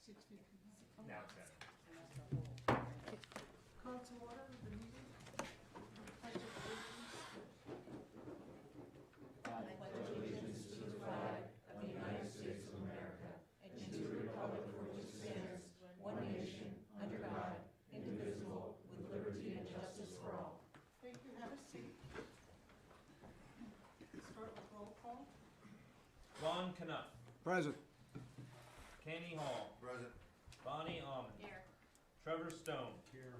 60. Now it's 7. Call to order the meeting. Pledge of allegiance. I pledge allegiance to the flag of the United States of America and to the republic for which it stands, one nation, under God, indivisible, with liberty and justice for all. Thank you. Have a seat. Start with roll call. Ron Knuth. Present. Kenny Hall. Present. Bonnie Almond. Here. Trevor Stone. Here.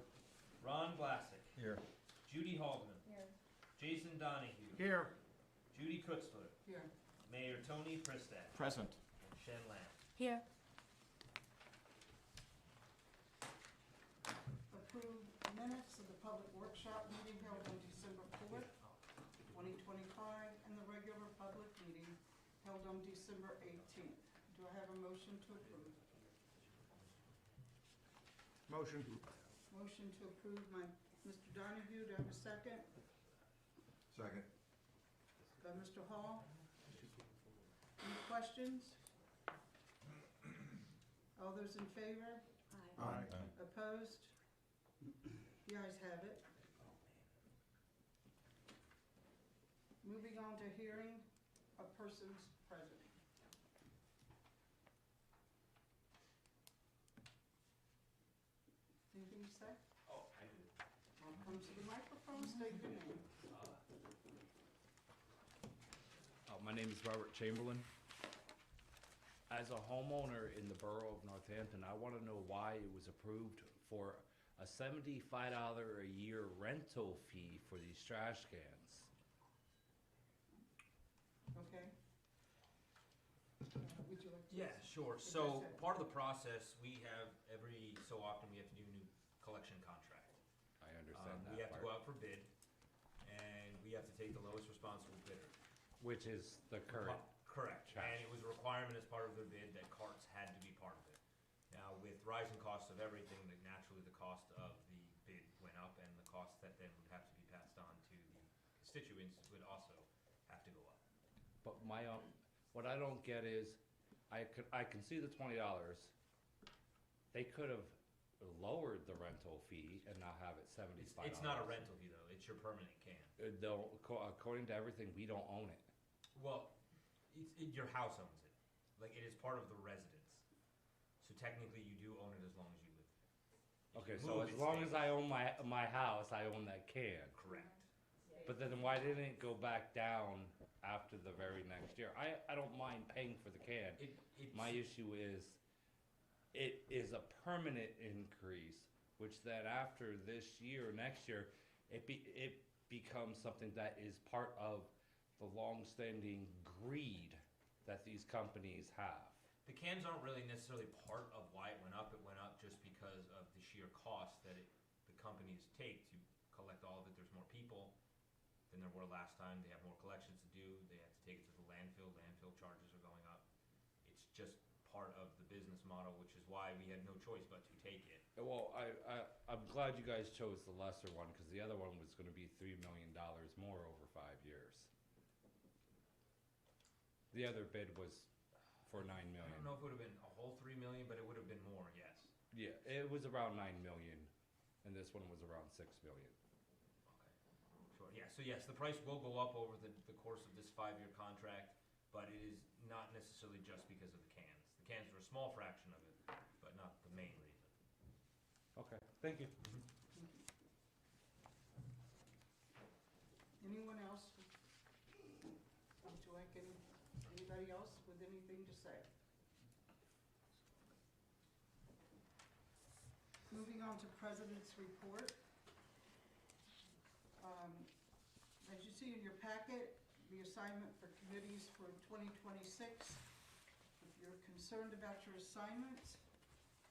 Ron Glassick. Here. Judy Haldeman. Here. Jason Donahue. Here. Judy Kutzler. Here. Mayor Tony Pristat. Present. And Shen Lamb. Here. Approve minutes of the public workshop meeting held on December 4th, 2025, and the regular public meeting held on December 18th. Do I have a motion to approve? Motion. Motion to approve by Mr. Donahue. Do I have a second? Second. By Mr. Hall. Any questions? All those in favor? Aye. Opposed? The ayes have it. Moving on to hearing of persons present. Anything to say? Oh, I do. Well, come to the microphone, state your name. My name is Robert Chamberlain. As a homeowner in the Borough of Northampton, I want to know why it was approved for a $75 a year rental fee for these trash cans. Okay. Would you like to? Yeah, sure. So part of the process, we have every so often we have to do a new collection contract. I understand We that have to go part, out for bid, and we have to take the lowest responsible bidder. which is the current. Correct. Trash. And it was a requirement as part of their bid that carts had to be part of it. Now, with rising costs of everything, naturally the cost of the bid went up, and the cost that then would have to be passed on to the constituents would also have to go up. But what I don't get is, I can see the $20. They could have lowered the rental fee and now have it $75. It's not a rental fee though, it's your permanent can. Though, according to everything, we don't own it. Well, your house owns it. Like, it is part of the residence. So technically you do own it as long as you live there. If Okay, you so move, as it long stays. as I own my house, I own that can. Correct. But then why didn't it go back down after the very next year? I don't mind paying for the can. My issue is, it is a permanent increase, which then after this year, next year, it becomes something that is part of the long-standing greed that these companies have. The cans aren't really necessarily part of why it went up. It went up just because of the sheer cost that the companies take to collect all of it. There's more people than there were last time. They have more collections to do. They have to take it to the landfill. Landfill charges are going up. It's just part of the business model, which is why we had no choice but to take it. Well, I'm glad you guys chose the lesser one, because the other one was gonna be $3 million more over 5 years. The other bid was for $9 million. I don't know if it would have been a whole $3 million, but it would have been more, yes. Yeah, it was around $9 million, and this one was around $6 million. Okay, sure. Yeah, so yes, the price will go up over the course of this 5-year contract, but it is not necessarily just because of the cans. The cans are a small fraction of it, but not the main reason. Okay, thank you. Anyone else? Would you like anybody else with anything to say? Moving on to President's Report. As you see in your packet, the assignment for committees for 2026. If you're concerned about your assignments,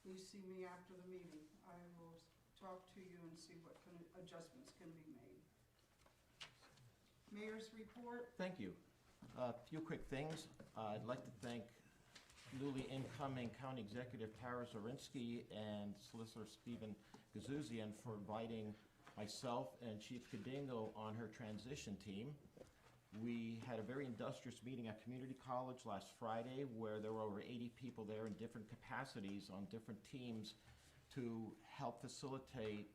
please see me after the meeting. I will talk to you and see what kind of adjustments can be made. Mayor's Report. Thank you. A few quick things. I'd like to thank newly incoming County Executive Tara Zorinsky and Solicitor Stephen Gazouzian for inviting myself and Chief Kadingo on her transition team. We had a very industrious meeting at Community College last Friday where there were over 80 people there in different capacities on different teams to help facilitate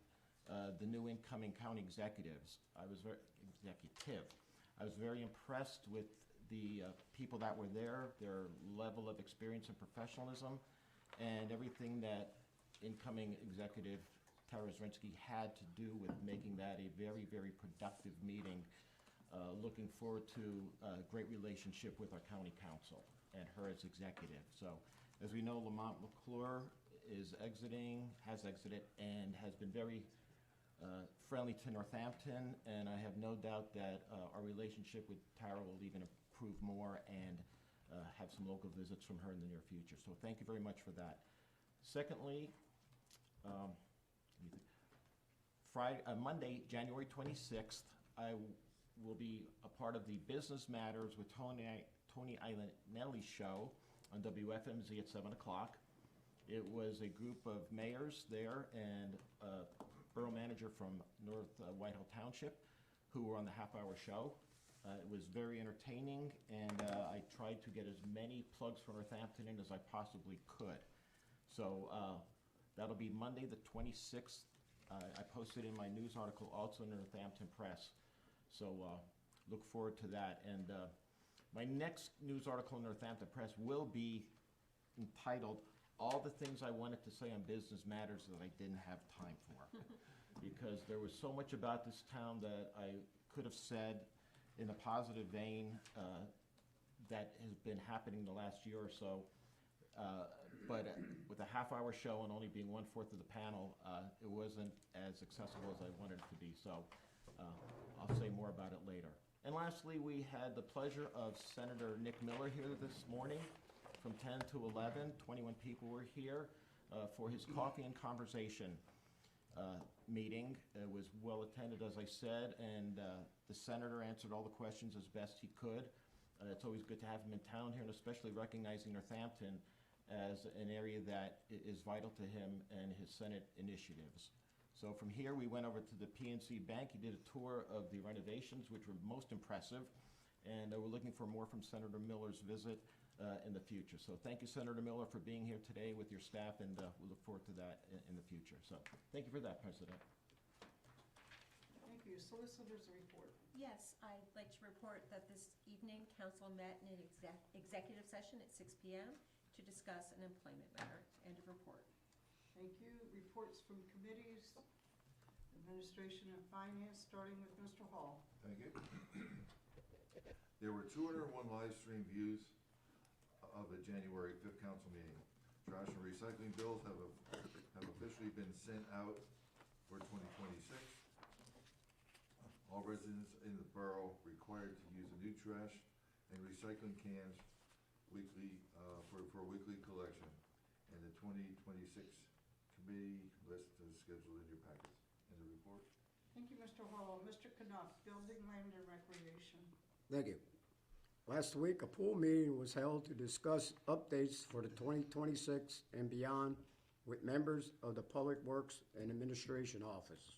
the new incoming county executives. I was very impressed with the people that were there, their level of experience and professionalism, and everything that incoming executive Tara Zrinsky had to do with making that a very, very productive meeting. Looking forward to a great relationship with our county council and her as executive. So, as we know, Lamont McClure is exiting, has exited, and has been very friendly to Northampton, and I have no doubt that our relationship with Tara will even improve more and have some local visits from her in the near future. So thank you very much for that. Secondly, Monday, January 26th, I will be a part of the Business Matters with Tony Islandnelli show on WFMZ at 7 o'clock. It was a group of mayors there and a borough manager from North Whitehall Township who were on the half-hour show. It was very entertaining, and I tried to get as many plugs for Northampton in as I possibly could. So that'll be Monday the 26th. I posted in my news article also in the Northampton Press. So look forward to that. And my next news article in the Northampton Press will be entitled All the Things I Wanted to Say on Business Matters That I Didn't Have Time for. Because there was so much about this town that I could have said in a positive vein that has been happening the last year or so. But with a half-hour show and only being 1/4 of the panel, it wasn't as accessible as I wanted it to be. So I'll say more about it later. And lastly, we had the pleasure of Senator Nick Miller here this morning from 10 to 11. 21 people were here for his coffee and conversation meeting. It was well attended, as I said, and the senator answered all the questions as best he could. It's always good to have him in town here, and especially recognizing Northampton as an area that is vital to him and his Senate initiatives. So from here, we went over to the PNC Bank. He did a tour of the renovations, which were most impressive, and we're looking for more from Senator Miller's visit in the future. So thank you, Senator Miller, for being here today with your staff, and we look forward to that in the future. So thank you for that, President. Thank you. Solicitor's report. Yes, I'd like to report that this evening, council met in an executive session at 6 p.m. to discuss an employment matter. End of report. Thank you. Reports from committees, Administration and Finance, starting with Mr. Hall. Thank you. There were 201 live stream views of the January 5th council meeting. Trash and recycling bills have officially been sent out for 2026. All residents in the borough required to use a new trash and recycling cans weekly for weekly collection. And the 2026 committee list is scheduled in your packets. In the report. Thank you, Mr. Hall. Mr. Knupp, Building, Land, and Recreation. Thank you. Last week, a pool meeting was held to discuss updates for the 2026 and beyond with members of the Public Works and Administration Office.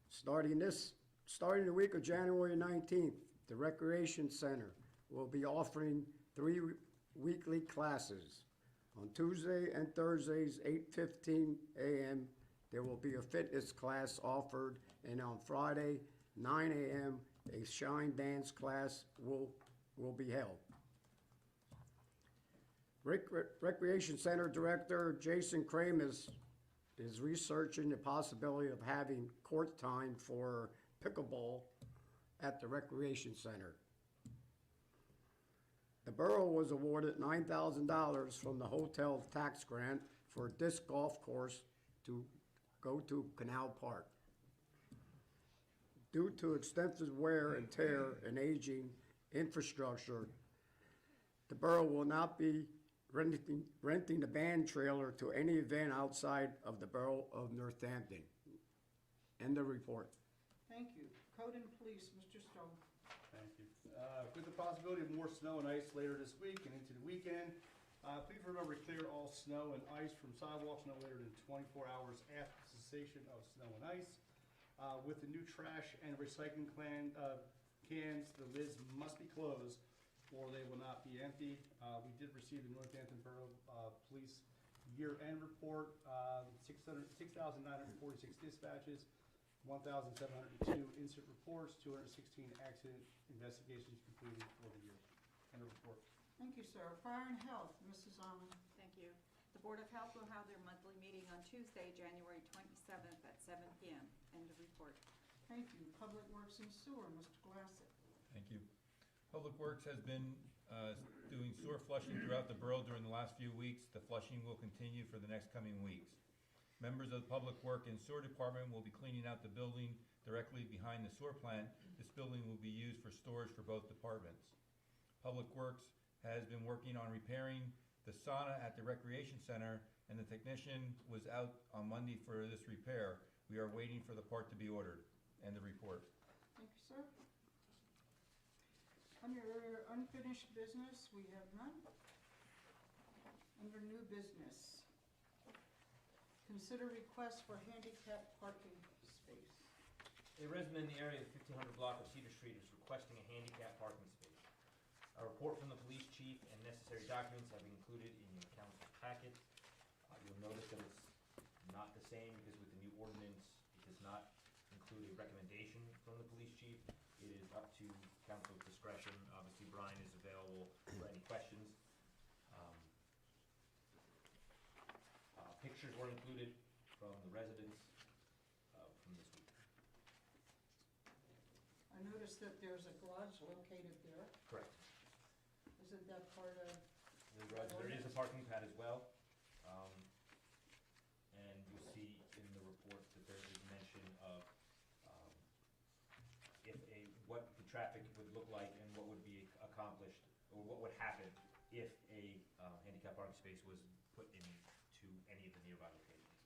Starting the week of January 19th, the Recreation Center will be offering 3 weekly classes. On Tuesday and Thursdays, 8:15 a.m., there will be a fitness class offered, and on Friday, 9 a.m., a shine dance class will be held. Recreation Center Director Jason Crame is researching the possibility of having court time for pickleball at the Recreation Center. The borough was awarded $9,000 from the hotel tax grant for a disc golf course to go to Canal Park. Due to extensive wear and tear and aging infrastructure, the borough will not be renting the band trailer to any event outside of the borough of Northampton. End of report. Thank you. Code and Police, Mr. Stone. Thank you. With the possibility of more snow and ice later this week and into the weekend, please remember to clear all snow and ice from sidewalks no later than 24 hours after cessation of snow and ice. With the new trash and recycling cans, the lids must be closed or they will not be empty. We did receive the Northampton Borough Police year-end report, 6,946 dispatches, 1,702 incident reports, 216 accident investigations completed for the year. End of report. Thank you, sir. Fire and Health, Mrs. Allen. Thank you. The Board of Health will have their monthly meeting on Tuesday, January 27th at 7 p.m. End of report. Thank you. Public Works and Sewer, Mr. Glassick. Thank you. Public Works has been doing sewer flushing throughout the borough during the last few weeks. The flushing will continue for the next coming weeks. Members of the Public Work and Sewer Department will be cleaning out the building directly behind the sewer plant. This building will be used for storage for both departments. Public Works has been working on repairing the sauna at the recreation center, and the technician was out on Monday for this repair. We are waiting for the part to be ordered. End of report. Thank you, sir. Under unfinished business, we have none. Under new business, consider request for handicap parking space. A resident in the area of 1500 block of Cedar Street is requesting a handicap parking space. A report from the police chief and necessary documents have been included in your council's packet. You'll notice that it's not the same because with the new ordinance, it does not include a recommendation from the police chief. It is up to council's discretion. Obviously, Brian is available for any questions. Pictures were included from the residents from this week. I noticed that there's a garage located there. Correct. Isn't that part of, There is a parking pad as well. And you'll see in the report that there is mention of what the traffic would look like and what would be accomplished, or what would happen if a handicap parking space was put into any of the nearby locations.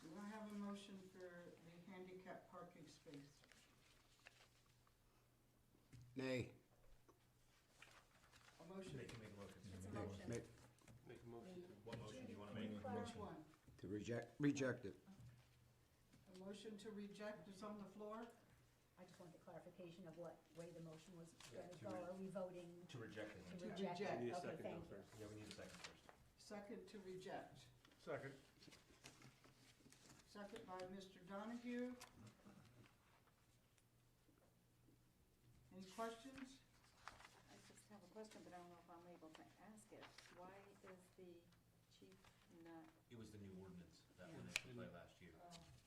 do I have a motion for the handicap parking space? Nay. A motion, They can make a motion. It's a motion. Make, What motion do you want to make? which one? to reject it. A motion to reject is on the floor? I just want the clarification of what way the motion was Yeah, going to to go. re- Are we voting To reject the to handicap. reject reject. it? Okay, thank you. Yeah, we need a second first. Second to reject. Second. Second by Mr. Donahue. Any questions? I just have a question, but I don't know if I'm able to ask it. Why is the chief not, It was the new ordinance that went into play last year.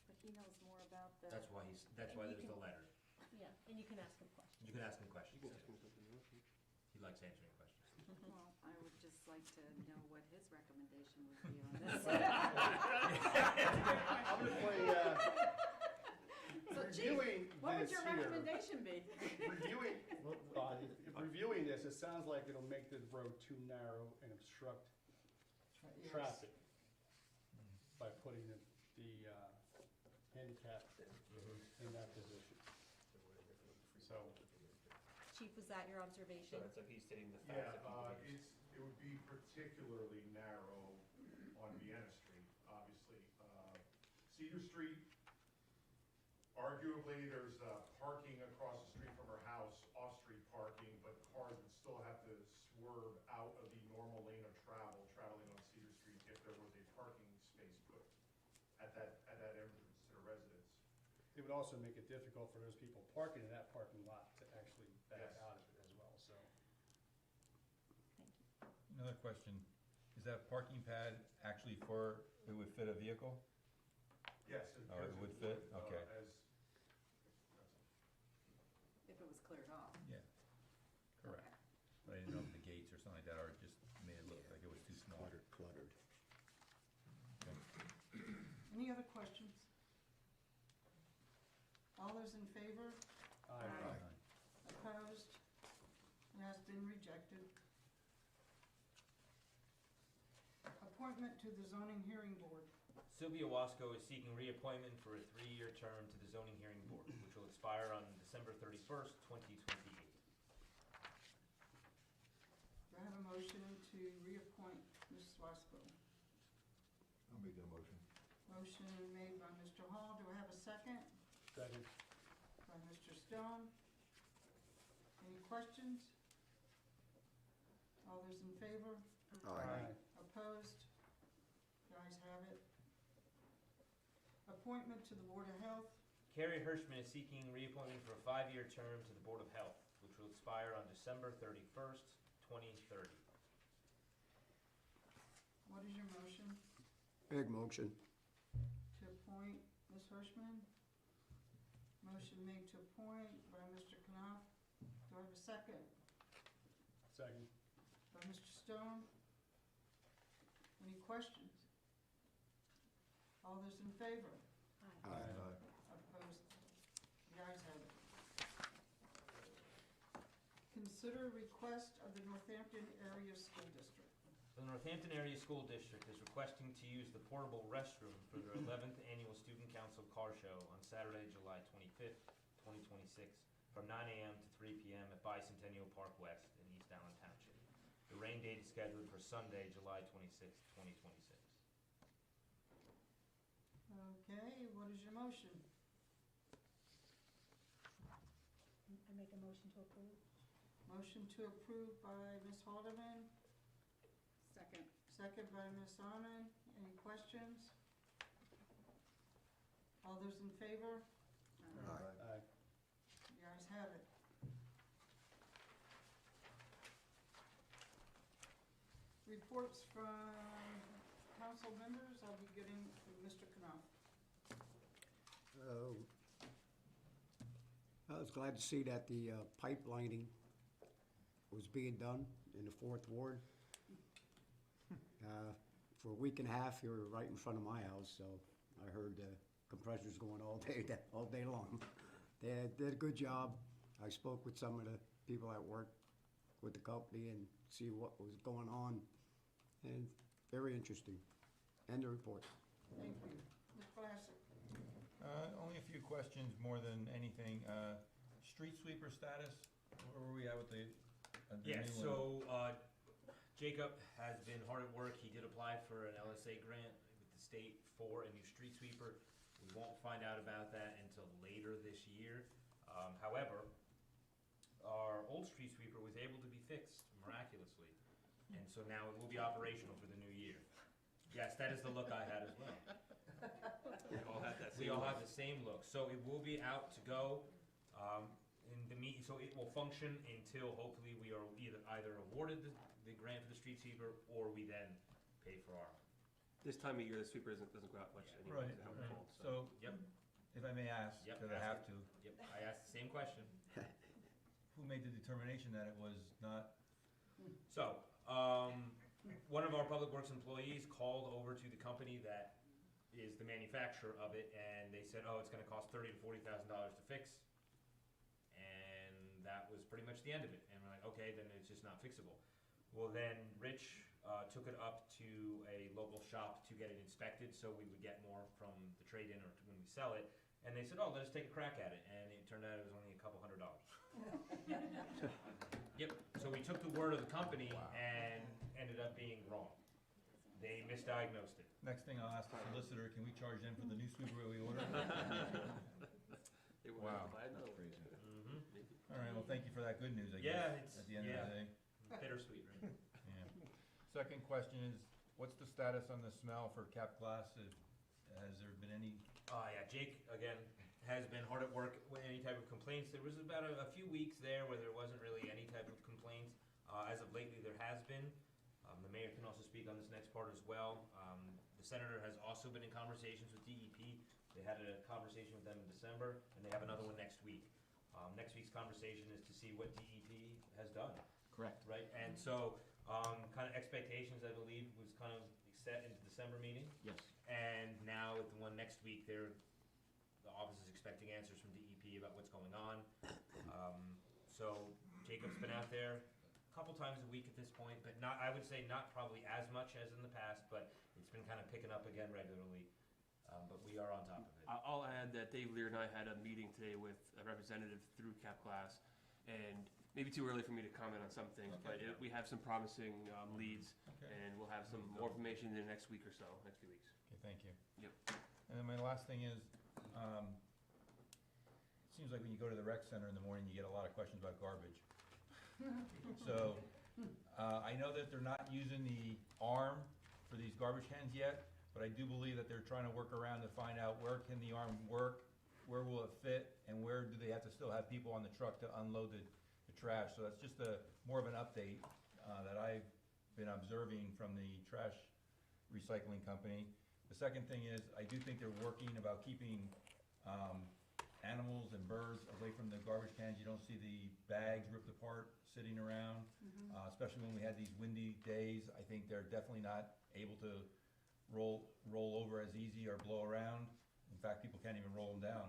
but he knows more about the. That's why there's the letter. Yeah, and you can ask him questions. You can ask him questions too. He likes answering questions. Well, I would just like to know what his recommendation would be on this. I'm gonna play, So chief, reviewing what would this your here. recommendation be? Reviewing this, it sounds like it'll make the road too narrow and obstruct Yes. traffic by putting the handicap in that position. So, Chief, was that your observation? Yeah, it would be particularly narrow on Vienna Street, obviously. Cedar Street, arguably, there's parking across the street from her house, off-street parking, but cars would still have to swerve out of the normal lane of travel, traveling on Cedar Street if there was a parking space put at that entrance to the residence. it would also make it difficult for those people parking in that parking lot to actually back Yes. out of it as well, so. Another question, is that parking pad actually it would fit a vehicle? Yes. Oh, it would fit? Okay. If it was cleared off. Yeah, correct. But I didn't know if the gates or something like that, or it just made it look like it was too small. Cluttered. Any other questions? All those in favor? Aye. Opposed? It has been rejected. Appointment to the zoning hearing board. Sylvia Wasco is seeking reappointment for a 3-year term to the zoning hearing board, which will expire on December 31st, 2028. Do I have a motion to reappoint Ms. Swasko? I'll make that motion. Motion made by Mr. Hall. Do I have a second? Second. By Mr. Stone. Any questions? All those in favor? Aye. Opposed? The ayes have it. Appointment to the Board of Health. Carrie Hirschman is seeking reappointment for a 5-year term to the Board of Health, which will expire on December 31st, 2030. What is your motion Big motion. to appoint Ms. Hirschman? Motion made to appoint by Mr. Knopf. Do I have a second? Second. By Mr. Stone. Any questions? All those in favor? Aye. Opposed? The ayes have it. Consider request of the Northampton Area School District. The Northampton Area School District is requesting to use the portable restroom for their 11th Annual Student Council Car Show on Saturday, July 25th, 2026, from 9 a.m. to 3 p.m. at Bicentennial Park West in East Allen Township. The rain date is scheduled for Sunday, July 26th, 2026. Okay, what is your motion? I make a motion to approve. Motion to approve by Ms. Haldeman, Second. second by Ms. Arman. Any questions? All those in favor? Aye. The ayes have it. Reports from council members. I'll be getting Mr. Knopf. I was glad to see that the pipelining was being done in the 4th Ward. For a week and a half, you were right in front of my house, so I heard the compressors going all day long. They did a good job. I spoke with some of the people that work with the company and see what was going on, and very interesting. End of report. Thank you. Ms. Glassick. Only a few questions more than anything. Street sweeper status, where were we at with the Yeah, new one? so Jacob has been hard at work. He did apply for an LSA grant with the state for a new street sweeper. We won't find out about that until later this year. However, our old street sweeper was able to be fixed miraculously, and so now it will be operational for the new year. Yes, that is the look I had as well. We all had that We all have the same look, so it will be out to go. So it will function until hopefully we are either awarded the grant for the street sweeper, or we then pay for our. This time of year, the sweeper doesn't go out much anyway. Right, because of how right. cold, So, Yep. if I may ask, Yep, because I ask have it. to, Yep, I asked the same question. who made the determination that it was not? So, one of our public works employees called over to the company that is the manufacturer of it, and they said, oh, it's gonna cost $30,000 to $40,000 to fix. And that was pretty much the end of it. And we're like, okay, then it's just not fixable. Well, then Rich took it up to a local shop to get it inspected, so we would get more from the trade-in or when we sell it. And they said, oh, let us take a crack at it. And it turned out it was only a couple $100. Yep, so we took the word of the company and ended up being wrong. They misdiagnosed it. Next thing I'll ask the solicitor, can we charge them for the new sweeper we ordered? They were Wow. to buy another one. Mm-hmm. All right, well, thank you for that good news, I guess. Yeah, it's, At the end of the day. bittersweet, right? Yeah. Second question is, what's the status on the smell for capped glass? Has there been any? Yeah, Jake, again, has been hard at work with any type of complaints. There was about a few weeks there where there wasn't really any type of complaints. As of lately, there has been. The mayor can also speak on this next part as well. The senator has also been in conversations with DEP. They had a conversation with them in December, and they have another one next week. Next week's conversation is to see what DEP has done. Correct. Right, and so, kind of expectations, I believe, was kind of set in the December meeting. Yes. And now with the one next week, the office is expecting answers from DEP about what's going on. So Jacob's been out there a couple times a week at this point, but not, I would say not probably as much as in the past, but it's been kind of picking up again regularly. But we are on top of it. I'll add that Dave Lear and I had a meeting today with a representative through Cap Glass, and maybe too early for me to comment on some things, but we have some promising leads, Okay. and we'll have some more information in the next week or so, next few weeks. Okay, thank you. Yep. And then my last thing is, it seems like when you go to the rec center in the morning, you get a lot of questions about garbage. So, I know that they're not using the arm for these garbage cans yet, but I do believe that they're trying to work around to find out where can the arm work, where will it fit, and where do they have to still have people on the truck to unload the trash. So that's just more of an update that I've been observing from the trash recycling company. The second thing is, I do think they're working about keeping animals and birds away from the garbage cans. You don't see the bags ripped apart sitting around, especially when we had these windy days. I think they're definitely not able to roll over as easy or blow around. In fact, people can't even roll them down.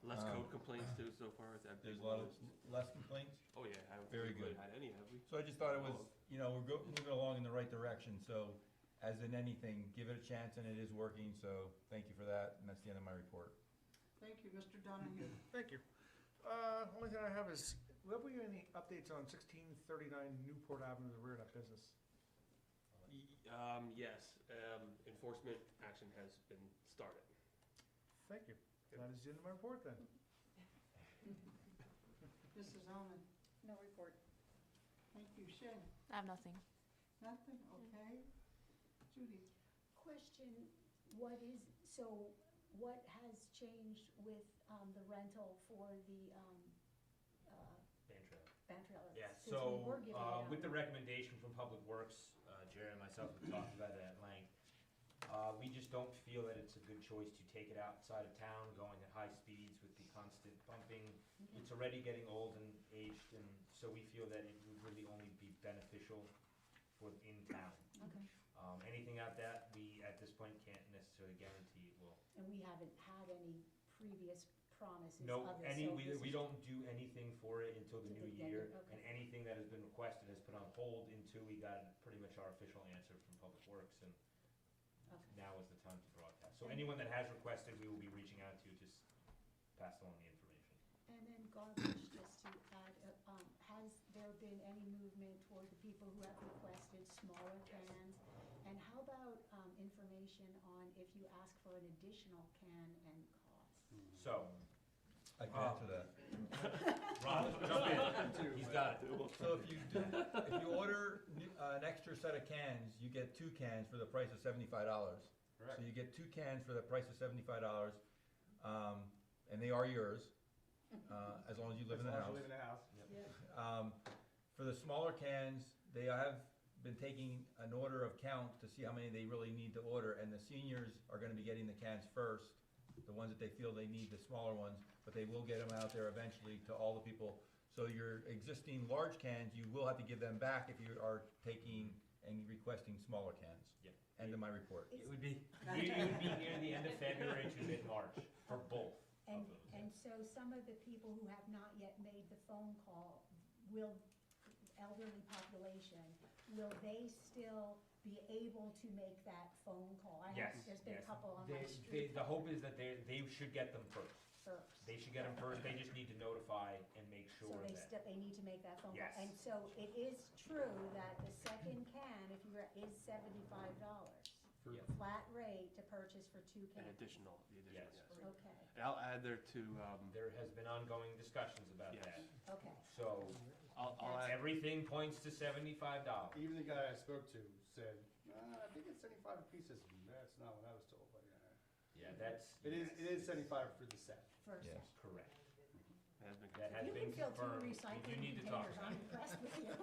Less code complaints too so far. Is that There's big a lot of one? less complaints. Oh yeah, I don't Very think we've good. had any, have we? So I just thought it was, we're moving along in the right direction. So as in anything, give it a chance, and it is working. So thank you for that, and that's the end of my report. Thank you, Mr. Donahue. Thank you. Only thing I have is, will there be any updates on 1639 Newport Avenue, the rear of that business? Yes, enforcement action has been started. Thank you. That is the end of my report then. Mrs. Omen. No report. Thank you. Shay? I have nothing. Nothing? Okay. Judy? Question, what has changed with the rental for the Band trail. band trailer? Yeah, Since we so, were giving it out. with the recommendation from Public Works, Jerry and myself have talked about it at length. We just don't feel that it's a good choice to take it outside of town, going at high speeds with the constant bumping. Okay. It's already getting old and aged, and so we feel that it would really only be beneficial for in town. Okay, Anything out that, we, at this point, can't necessarily guarantee it will. and we haven't had any previous promises No, of this, so this we is- don't do anything for it until the To new the end year. of- okay. And anything that has been requested has put on hold until we got pretty much our official answer from Public Works, and Okay. now is the time to broadcast. So anyone that has requested, we will be reaching out to, just pass along the information. And then garbage, just to add, has there been any movement toward the people who have requested smaller cans? And how about information on if you ask for an additional can and cost? So, I can answer that. Ron, jump in. He's got it. So if you order an extra set of cans, you get 2 cans for the price of $75. Correct. So you get 2 cans for the price of $75, and they are yours, as long as you live in the As long as house. you live in the house. For the smaller cans, they have been taking an order of count to see how many they really need to order, and the seniors are gonna be getting the cans first, the ones that they feel they need, the smaller ones, but they will get them out there eventually to all the people. So your existing large cans, you will have to give them back if you are taking and requesting smaller cans. Yep. End of my report. It would be near the end of February to mid-March for both of And, those. and so some of the people who have not yet made the phone call, elderly population, will they still be able to make that phone call? Yes, There's been a yes. couple on my The street hope is that they should get them first. first. They should get them first, they just need to notify and make So sure they that. they need to make that phone call. Yes. And so it is true that the second can, if you're, is $75. Yeah. Flat rate to purchase for 2 An cans. additional, the additional, Yes. yes. Okay, And I'll add there to, There has been ongoing discussions about Yes. that. okay. So, I'll add, everything points to $75. Even the guy I spoke to said, I think it's 75 a piece. I said, that's not what I was told, but Yeah, that's. it is 75 for the set. First. Yes. Correct. has been That has You been can fill 2 confirmed. recycling You need to talk containers, about I'm it. impressed with you.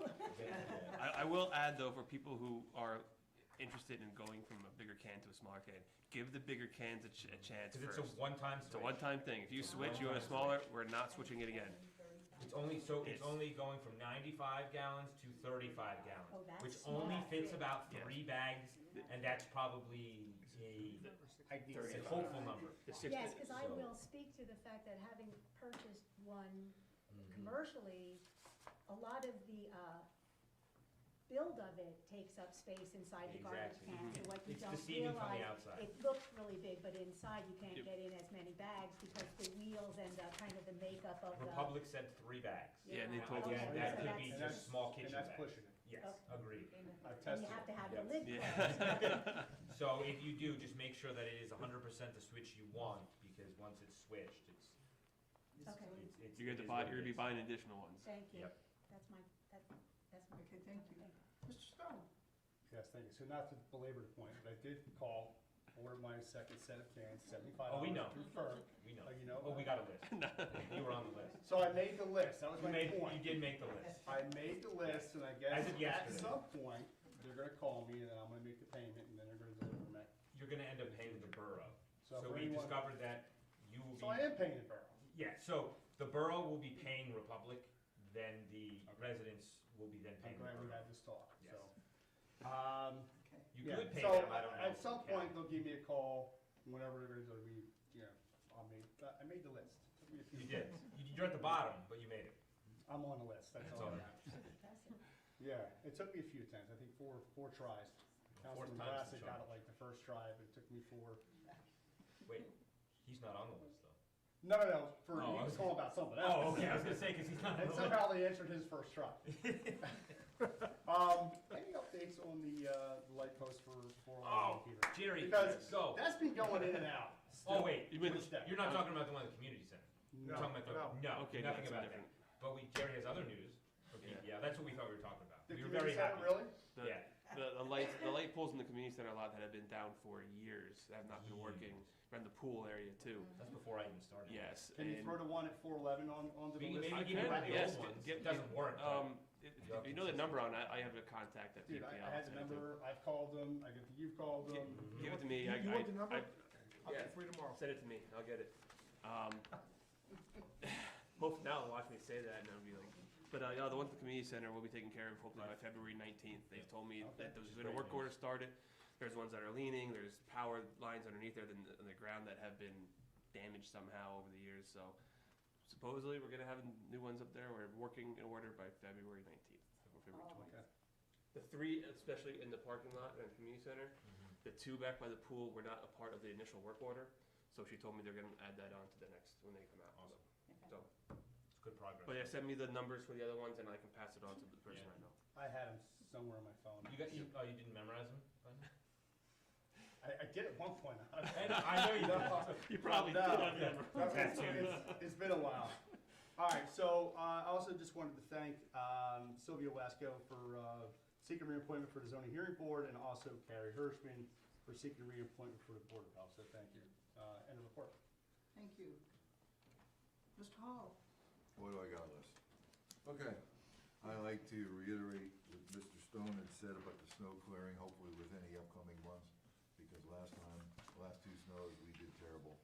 I will add though, for people who are interested in going from a bigger can to a smaller can, give the bigger cans a chance Because first. it's a one-time It's a switch. one-time thing. If you switch, you go to smaller, we're not switching it again. It's only It's- going from 95 gallons to 35 Oh, gallons, that's which only small. fits about Yeah. 3 bags, and that's probably a hopeful number. The six- Yes, because I So- will speak to the fact that having purchased one Mm-hmm. commercially, a lot of the build of it takes up space inside the garbage Exactly. can. So what you It's don't deceiving from the realize, outside. it looks really big, but inside you can't Yep. get in as many bags because the wheels and kind of the makeup of the. Republic said 3 bags. Yeah, and they Now, told us. again, that So could that's- be And just small kitchen And that's bags. pushing it. Yes, Okay. agreed. I've And tested you have to it. have the Yes. lid Yeah. closed. So if you do, just make sure that it is 100% the switch you want, because once it's switched, it's, Okay, it's. You're it gonna is buy, what you're it gonna be is. buying additional ones. thank you. Yep. That's my. Okay, thank you. Mr. Stone? Yes, thank you. So not to belabor the point, but I did call, order my second set of cans, $75 Oh, we know. through FERC. We know. Oh, you know? Oh, we got a list. You were on the list. So I made the list, that was You my made, point. you did make the list. I made the list, and I guess As of at yesterday. some point, they're gonna call me, and then I'm gonna make the payment, and then they're gonna deliver them. You're gonna end up paying the borough. So So for we anyone- discovered that you will be. So I am paying the borough. Yeah, so the borough will be paying Republic, then the residents will be then I'm paying the glad we borough. had this talk, Yes. so. Okay. You Yeah, could pay so them, I don't know. at some if you point, can. they'll give me a call, whenever they're gonna deliver me, you know, I made the list. Took me a few You did. times. You're at the bottom, but you made it. I'm on the list, that's That's all all that matters. Yeah, it took me a few times, I think four tries. Fourth Councilman time's the Bassett got charm. it like the first try, but it took me four. Wait, he's not on the list though. No, Oh, he I was was- calling about something else. Oh, okay, I was gonna say, cause he's not on And the somehow list. they answered his first try. Any updates on the light post for Oh, Peter? Jerry, Because go. that's been going in and out. Oh, still. wait, You mean Which day? you're not talking about the one at the community center. You're No. talking about the, no, Okay, nothing that's about that. different. But Jerry has other news. Yeah. Yeah, that's what we thought we were talking about. The We were very community center, happy. really? The, Yeah. the light poles in the community center lot that have been down for years, have not been working, around the pool area too. That's before I even started. Yes. Can you and- throw the one at 411 onto the Maybe list? we I can can, go back to the yes, old ones. get- It doesn't work. but If you know the number on it, I have a contact at Dude, PPL. I had the number, I've called them, I get that you've called them. Give it to me. You want the number? I'll yeah. get it for you tomorrow. Send it to me, I'll get it. Hope now, watch me say that and I'll be like, but, yeah, the one at the community center will be taken care of hopefully by February 19th. They've told me that there's been a work order started. There's ones that are leaning, there's power lines underneath there in the ground that have been damaged somehow over the years, so supposedly we're gonna have new ones up there. We're working in order by February 19th, or February Oh, 20th. okay. The three, especially in the parking lot and community center, the two back by the pool were not a part of the initial work order, so she told me they're gonna add that on to the next, when they come out. Awesome. So, It's good progress. but yeah, send me the numbers for the other ones and I can pass it on to the person I know. I had them somewhere on my phone. You didn't memorize them? I did at one point. I know you did. You probably No. did have them. It's been a while. All right, so I also just wanted to thank Sylvia Wasco for seeking reappointment for the zoning hearing board, and also Carrie Hirschman for seeking reappointment for the board of health, so thank you. End of report. Thank you. Mr. Hall? What do I got list? Okay, I like to reiterate what Mr. Stone had said about the snow clearing, hopefully within the upcoming months, because last two snows, we did terrible.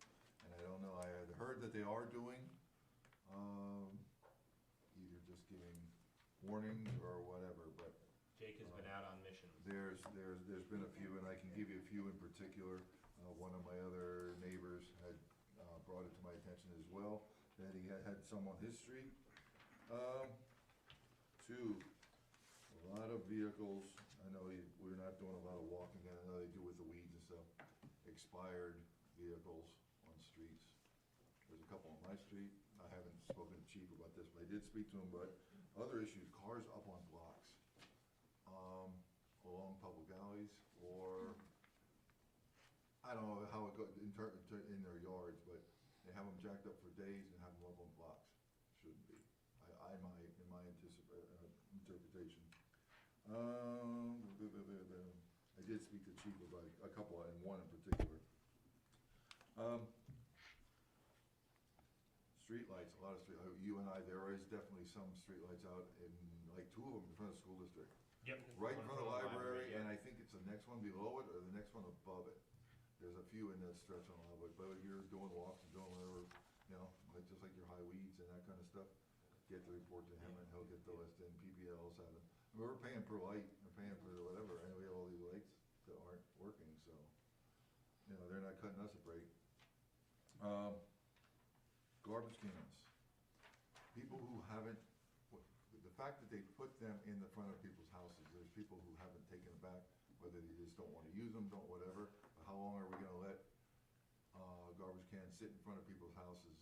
And I don't know, I had heard that they are doing, either just giving warnings or whatever, but Jake has been out on mission. there's been a few, and I can give you a few in particular. One of my other neighbors had brought it to my attention as well, that he had some on his street. Two, a lot of vehicles, I know we're not doing a lot of walking, I know they do with the weeds and stuff, expired vehicles on streets. There's a couple on my street, I haven't spoken to Chief about this, but I did speak to him, but other issues, cars up on blocks, along public alleys, or, I don't know how it goes in their yards, but they have them jacked up for days and have them up on blocks. Shouldn't be, in my interpretation. I did speak to Chief about a couple, and one in particular. Streetlights, a lot of you and I, there is definitely some streetlights out in, like two of them in front of the school district. Yep. Right in front of the library, yeah. and I think it's the next one below it or the next one above it. There's a few in that stretch on all of it, but if you're doing walks and doing whatever, like just like your high weeds and that kind of stuff, get the report to him and he'll get the list, and PPL's have them. We're paying per light, we're paying for whatever, and we have all these lights that aren't working, so, they're not cutting us a break. Garbage cans. People who haven't, the fact that they put them in the front of people's houses, there's people who haven't taken it back, whether they just don't wanna use them, don't whatever, but how long are we gonna let, garbage cans sit in front of people's houses?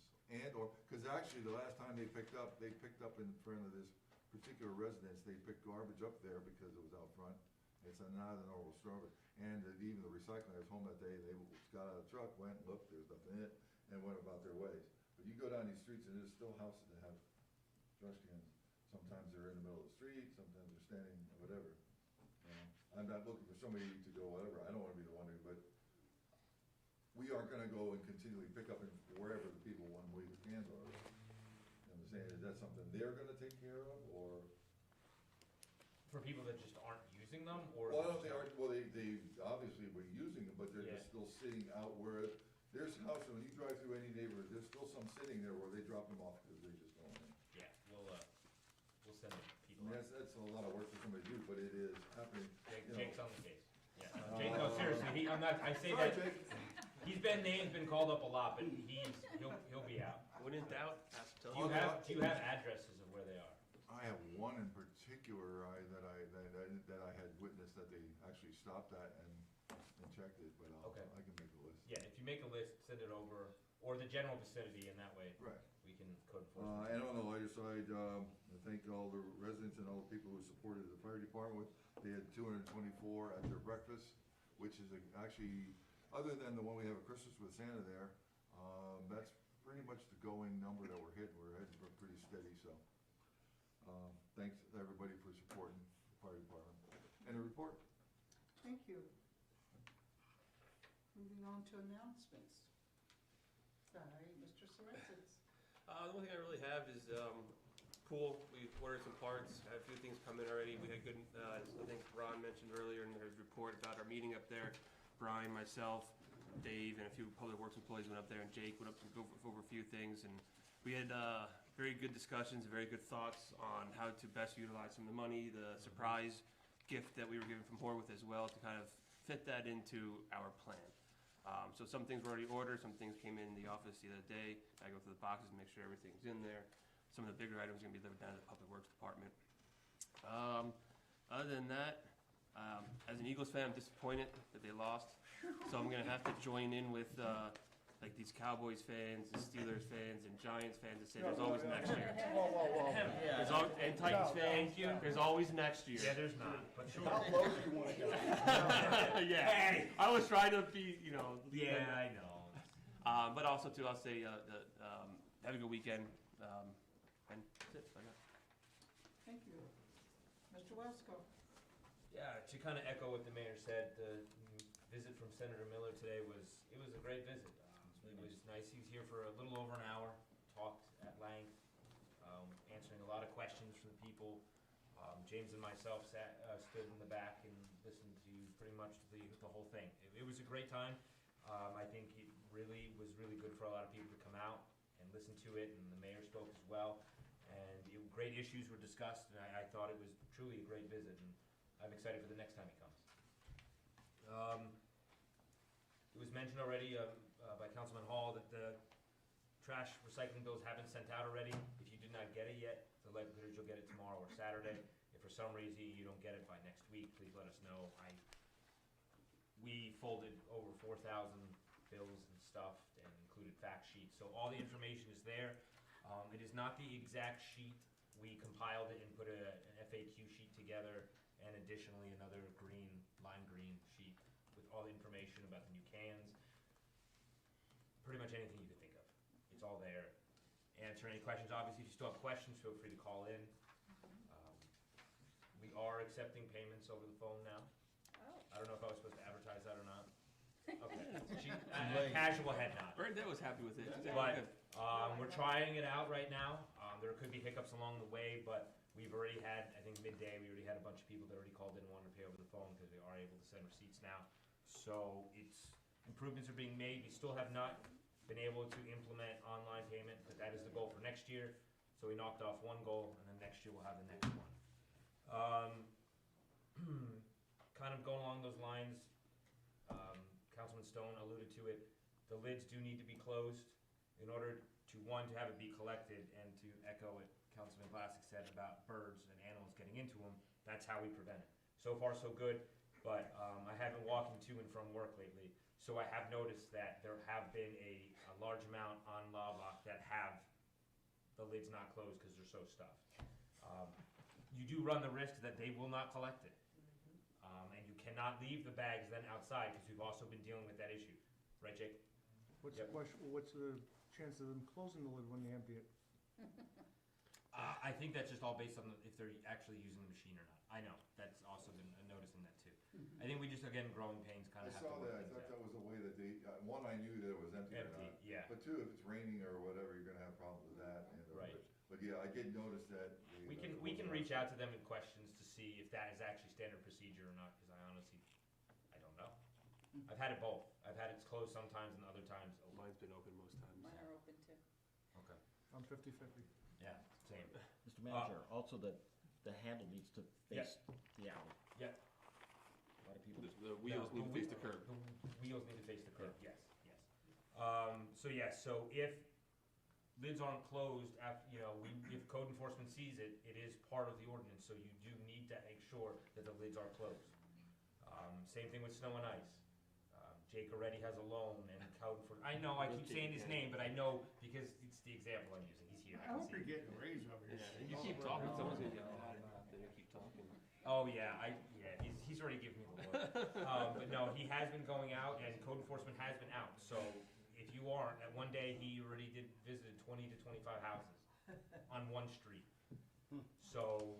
Cause actually, the last time they picked up in front of this particular residents, they picked garbage up there because it was out front. It's not a normal store, and even the recycling, I was home that day, they got out of the truck, went, looked, there's nothing in it, and went about their ways. But you go down these streets and there's still houses that have trash cans. Sometimes they're in the middle of the street, sometimes they're standing, whatever. I'm not looking for somebody to go whatever, I don't wanna be the one who, but we aren't gonna go and continually pick up in wherever the people want to leave the cans are. You know what I'm saying, is that something they're gonna take care of, or? For people that just aren't using them, or? Well, I don't think, they obviously were using them, but they're just still sitting out where, there's houses, when you drive through any neighborhood, there's still some sitting there where they drop them off because they just go in. Yeah, we'll send people And out. that's a lot of work for somebody to do, but it is happening. Jake's on the case. Yeah, Jake, no, seriously, I say Sorry, that, Jake. he's been named, been called up a lot, but he'll be out. When in doubt, ask Do Tony. you have addresses of where they are? I have one in particular that I had witnessed that they actually stopped at and checked it, but Okay. I can make a list. Yeah, if you make a list, send it over, or the general vicinity, and that way Right. we can code enforcement. And on the lighter side, I thank all the residents and all the people who supported the fire department with, they had 224 at their breakfast, which is actually, other than the one we have at Christmas with Santa there, that's pretty much the going number that we're hitting pretty steady, so. Thanks to everybody for supporting the fire department. And a report? Thank you. Moving on to announcements. Sorry, Mr. Sorensits. The one thing I really have is pool. We ordered some parts. Had a few things come in already. We had good, I think Ron mentioned earlier in his report about our meeting up there. Brian, myself, Dave, and a few public works employees went up there, and Jake went up to go over a few things. And we had very good discussions, very good thoughts on how to best utilize some of the money, the surprise gift that we were given from Horwath as well, to kind of fit that into our plan. So some things were already ordered, some things came in the office the other day. I go through the boxes and make sure everything's in there. Some of the bigger items are gonna be delivered down to the Public Works Department. Other than that, as an Eagles fan, I'm disappointed that they lost. So I'm gonna have to join in with like these Cowboys fans and Steelers fans and Giants fans that say there's always next year. Whoa. There's and Titans fans, there's always next year. Yeah, there's not, but sure. How low do you wanna go? Yeah, Hey. I was trying to be, lead Yeah, them. I know. But also too, I'll say, have a good weekend, and that's it. I got. Thank you. Mr. Wesco. Yeah, to kind of echo what the mayor said, the visit from Senator Miller today was a great visit. It was nice. He was here for a little over an hour, talked at length, answering a lot of questions from the people. James and myself stood in the back and listened to pretty much the whole thing. It was a great time. I think it really was really good for a lot of people to come out and listen to it, and the mayor spoke as well. And great issues were discussed, and I thought it was truly a great visit, and I'm excited for the next time he comes. It was mentioned already by Councilman Hall that the trash recycling bills have been sent out already. If you did not get it yet, the likelihood is you'll get it tomorrow or Saturday. If for some reason you don't get it by next week, please let us know. We folded over 4,000 bills and stuff and included fact sheets, so all the information is there. It is not the exact sheet. We compiled it and put an FAQ sheet together, and additionally another lime green sheet with all the information about the new cans. Pretty much anything you could think of. It's all there. Answer any questions. Obviously, if you still have questions, feel free to call in. We are accepting payments over the phone now. Oh. I don't know if I was supposed to advertise that or not. Okay. Casual head nod. Bernadette was happy with it. She said, But "Good." we're trying it out right now. There could be hiccups along the way, but we've already had, I think midday, we already had a bunch of people that already called in and wanted to pay over the phone because we are able to send receipts now. So improvements are being made. We still have not been able to implement online payment, but that is the goal for next year. So we knocked off one goal, and then next year we'll have the next one. Kind of going along those lines, Councilman Stone alluded to it, the lids do need to be closed in order to, one, to have it be collected, and to echo what Councilman Glassick said about birds and animals getting into them. That's how we prevent it. So far, so good, but I have been walking to and from work lately, so I have noticed that there have been a large amount on Lavok that have the lids not closed because they're so stuffed. you do run the risk that they will not collect it. And you cannot leave the bags then outside, because we've also been dealing with that issue. Right, Jake? What's the question, what's the chance of them closing the lid when they empty it? I think that's just all based on if they're actually using the machine or not. I know, that's also been noticing that too. I think we just, again, growing pains kind I of have to saw work that, I things thought out. that was a way that they, one, I knew that it was empty or Empty, not. yeah. But two, if it's raining or whatever, you're gonna have problems with that. And, Right. But yeah, I did notice that. We can reach out to them with questions to see if that is actually standard procedure or not, because I honestly, I don't know. I've had it both. I've had it closed sometimes and other times open. Mine's been open most times. Mine are open too. Okay. I'm 50/50. Yeah, same. Mr. Manager, also the handle needs to Yeah. face the alley. Yeah. A lot of people. The wheels need to face the curb. The wheels need to face the curb, yes, yes. So if lids aren't closed after, if code enforcement sees it, it is part of the ordinance, so you do need to make sure that the lids are closed. Same thing with snow and ice. Jake already has a loan and code for, I know, I keep saying his name, but I know because it's the example I'm using, he's here. I hope you're getting a raise over here. Yeah, you keep talking, someone's gonna get mad about that, you keep talking. Oh, yeah, he's already given me the look. But no, he has been going out and code enforcement has been out, so if you aren't, at one day, he already visited 20 to 25 houses on one street. So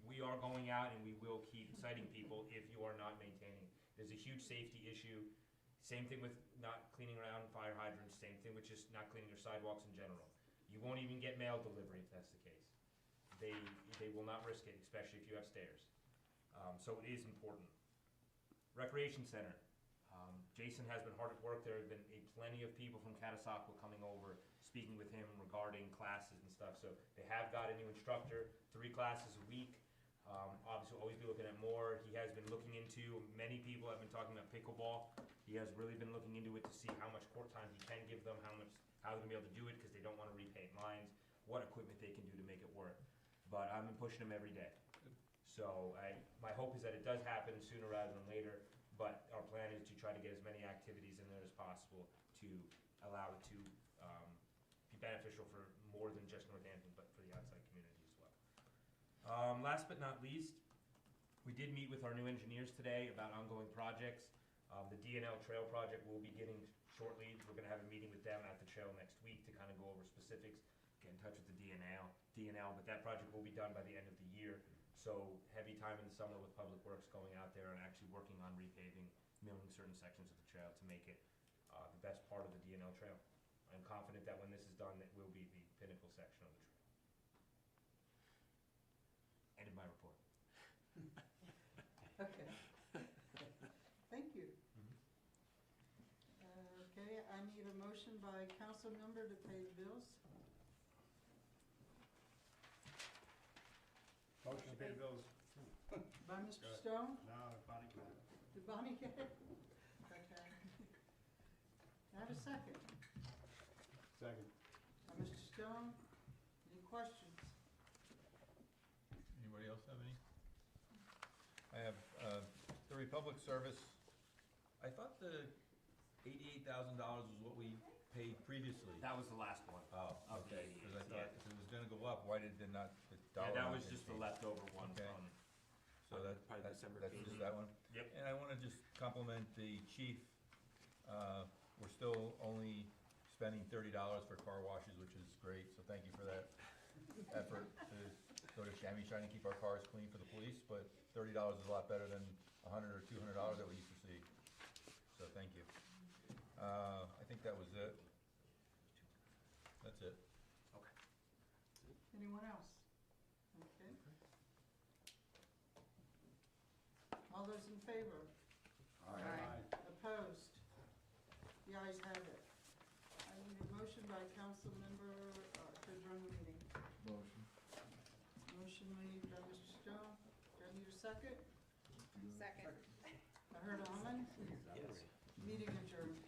we are going out and we will keep citing people if you are not maintaining. There's a huge safety issue. Same thing with not cleaning around fire hydrants, same thing with just not cleaning your sidewalks in general. You won't even get mail delivery if that's the case. They will not risk it, especially if you have stairs. So it is important. Recreation Center. Jason has been hard at work. There have been plenty of people from Catasauqua coming over, speaking with him regarding classes and stuff. So they have got a new instructor, 3 classes a week. Obviously, we'll always be looking at more. He has been looking into, many people have been talking about pickleball. He has really been looking into it to see how much court time he can give them, how they're gonna be able to do it, because they don't wanna repaint lines, what equipment they can do to make it work. But I've been pushing him every day. So my hope is that it does happen sooner rather than later, but our plan is to try to get as many activities in there as possible to allow it to be beneficial for more than just Northampton, but for the outside community as well. Last but not least, we did meet with our new engineers today about ongoing projects. The DNL Trail project will be getting shortly. We're gonna have a meeting with them at the trail next week to kind of go over specifics, get in touch with the DNL, but that project will be done by the end of the year. So heavy time in the summer with Public Works going out there and actually working on repaving, milling certain sections of the trail to make it the best part of the DNL Trail. I'm confident that when this is done, it will be the pinnacle section of the trail. End of my report. Okay. Thank you. Okay, I need a motion by council member to pay the bills. Motion to pay the bills. By Mr. Stone? No, Bonnie can. Did Bonnie get it? Okay. Have a second. Second. By Mr. Stone, any questions? Anybody else have any? I have, the Republic Service, I thought the $88,000 was what we paid previously. That was the last one. Oh, Of the okay, 88, because I thought yeah. if it was gonna go up, why did it not, the Yeah, dollar? that amount was just the didn't change? leftover one Okay. from, So Probably that's December just payment. that one? Yep. And I wanna just compliment the chief. We're still only spending $30 for car washes, which is great, so thank you for that effort to go to Chamois trying to keep our cars clean for the police, but $30 is a lot better than $100 or $200 that we used to see. So thank you. I think that was it. That's it. Anyone else? Okay. All those in favor? Opposed? The ayes have it. I need a motion by council member to adjourn the meeting. Motion. Motion made by Mr. Stone. Do I need a second? Second. I heard Almond. Yes. Meeting adjourned.